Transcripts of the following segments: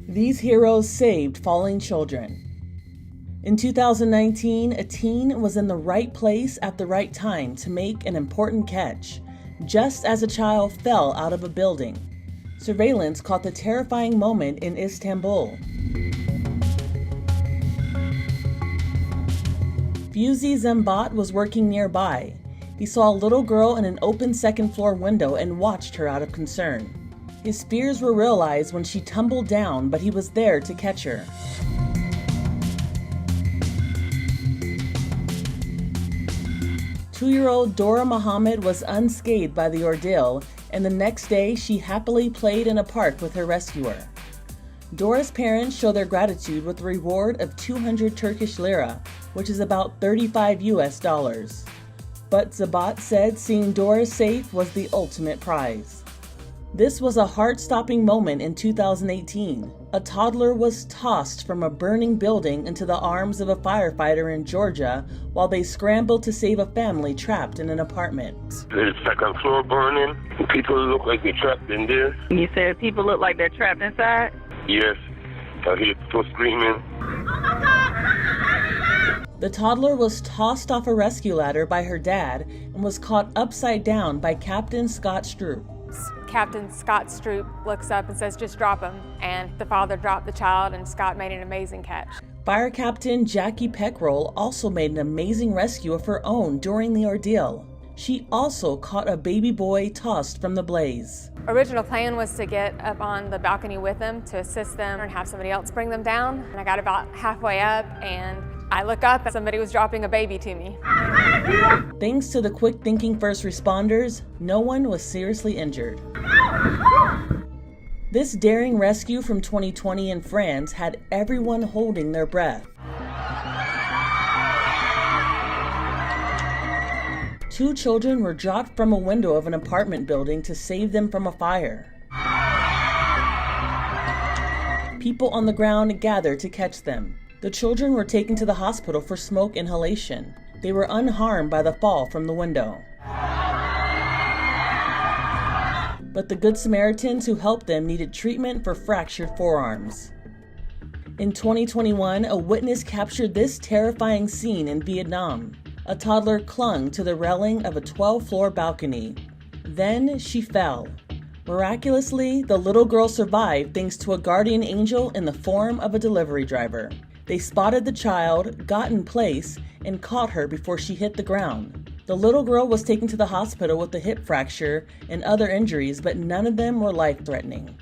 These heroes saved falling children. In 2019, a teen was in the right place at the right time to make an important catch, just as a child fell out of a building. Surveillance caught the terrifying moment in Istanbul. Fuzzy Zembat was working nearby. He saw a little girl in an open second-floor window and watched her out of concern. His fears were realized when she tumbled down, but he was there to catch her. Two-year-old Dora Muhammad was unscathed by the ordeal, and the next day she happily played in a park with her rescuer. Dora's parents show their gratitude with a reward of 200 Turkish lira, which is about $35 US. But Zabat said seeing Dora safe was the ultimate prize. This was a heart-stopping moment in 2018. A toddler was tossed from a burning building into the arms of a firefighter in Georgia while they scrambled to save a family trapped in an apartment. The second floor burning. People look like they're trapped in there. You said people look like they're trapped inside? Yes. I hear people screaming. The toddler was tossed off a rescue ladder by her dad and was caught upside down by Captain Scott Stroop. Captain Scott Stroop looks up and says, "Just drop him." And the father dropped the child, and Scott made an amazing catch. Fire Captain Jackie Peckrell also made an amazing rescue of her own during the ordeal. She also caught a baby boy tossed from the blaze. Original plan was to get up on the balcony with them to assist them and have somebody else bring them down. And I got about halfway up and I look up and somebody was dropping a baby to me. Thanks to the quick-thinking first responders, no one was seriously injured. This daring rescue from 2020 in France had everyone holding their breath. Two children were dropped from a window of an apartment building to save them from a fire. People on the ground gathered to catch them. The children were taken to the hospital for smoke inhalation. They were unharmed by the fall from the window. But the Good Samaritans who helped them needed treatment for fractured forearms. In 2021, a witness captured this terrifying scene in Vietnam. A toddler clung to the railing of a 12-floor balcony. Then she fell. Miraculously, the little girl survived thanks to a guardian angel in the form of a delivery driver. They spotted the child, got in place, and caught her before she hit the ground. The little girl was taken to the hospital with a hip fracture and other injuries, but none of them were life-threatening.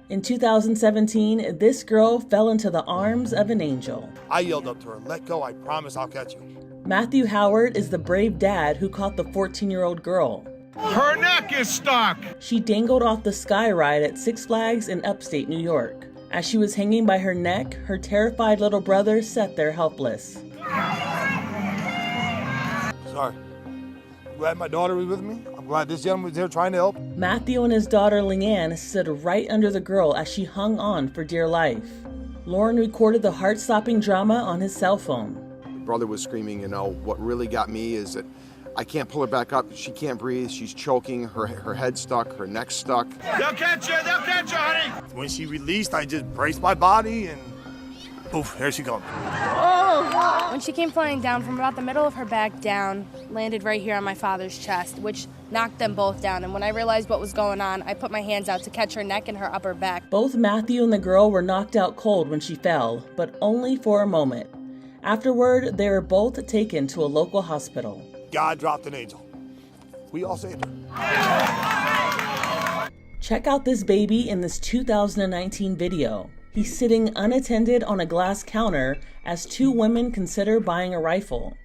In 2017, this girl fell into the arms of an angel. I yelled up to her, "Let go, I promise I'll catch you." Matthew Howard is the brave dad who caught the 14-year-old girl. Her neck is stuck! She dangled off the Sky Ride at Six Flags in upstate New York. As she was hanging by her neck, her terrified little brother sat there helpless. Sorry. I'm glad my daughter was with me. I'm glad this gentleman was there trying to help. Matthew and his daughter Leanne stood right under the girl as she hung on for dear life. Lauren recorded the heart-stopping drama on his cell phone. Brother was screaming, what really got me is that I can't pull her back up. She can't breathe. She's choking. Her head's stuck. Her neck's stuck. They'll catch you, honey! When she released, I just braced my body and poof, there she goes. Oh! When she came flying down from about the middle of her back down, landed right here on my father's chest, which knocked them both down. And when I realized what was going on, I put my hands out to catch her neck and her upper back. Both Matthew and the girl were knocked out cold when she fell, but only for a moment. Afterward, they were both taken to a local hospital. God dropped an angel. We all saved her. Check out this baby in this 2019 video. He's sitting unattended on a glass counter as two women consider buying a rifle.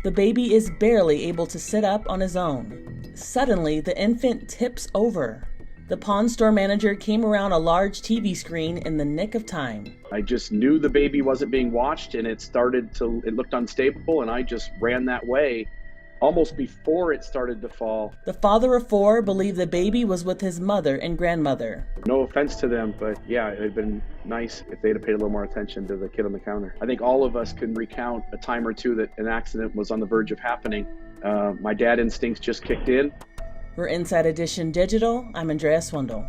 The baby is barely able to sit up on his own. Suddenly, the infant tips over. The pawn store manager came around a large TV screen in the nick of time. I just knew the baby wasn't being watched and it looked unstable, and I just ran that way almost before it started to fall. The father of four believed the baby was with his mother and grandmother. No offense to them, but yeah, it had been nice if they'd have paid a little more attention to the kid on the counter. I think all of us can recount a time or two that an accident was on the verge of happening. My dad instincts just kicked in. For Inside Edition Digital, I'm Andrea Swindle.